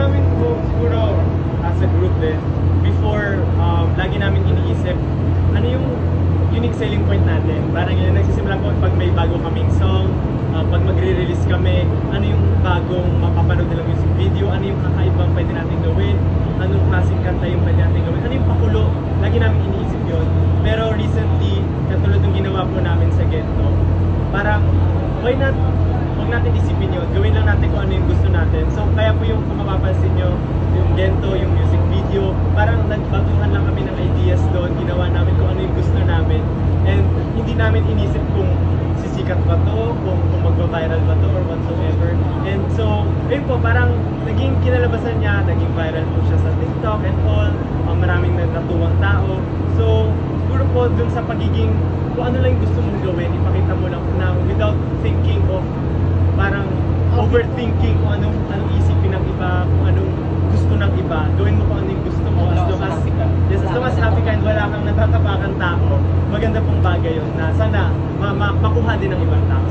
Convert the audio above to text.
namin po, siguro as a group din, before, lagi namin iniisip, ano yung unique selling point natin. Parang yun, nagsisimula po pag may bago kaming song, pag magre-release kami, ano yung bagong mapapanood nilang music video, ano yung kakaibang pwede natin gawin, anong klaseng kanta yung pwede natin gawin, ano yung pakulo, lagi namin iniisip yun. Pero recently, katulad ng ginawa po namin sa Gento, parang, why not, huwag natin isipin yun, gawin lang natin kung ano yung gusto natin. So, kaya po yung kung mapapansin nyo, yung Gento, yung music video, parang nagbaguhan lang kami ng ideas doon, ginawa namin kung ano yung gusto namin. And hindi namin inisip kung sisikat ba to, kung magpa-viral ba to, or whatsoever. And so, ayun po, parang naging kinalabasan niya, naging viral po siya sa TikTok and all, maraming natuwang tao. So, siguro po dun sa pagiging, kung ano lang yung gusto mong gawin, ipakita mo lang na without thinking of, parang overthinking kung anong isipin ng iba, kung anong gusto ng iba, gawin mo kung ano yung gusto mo. As long as happy ka and wala kang natatapakan tao, maganda pong bagay yun na sana makuha din ng ibang tao.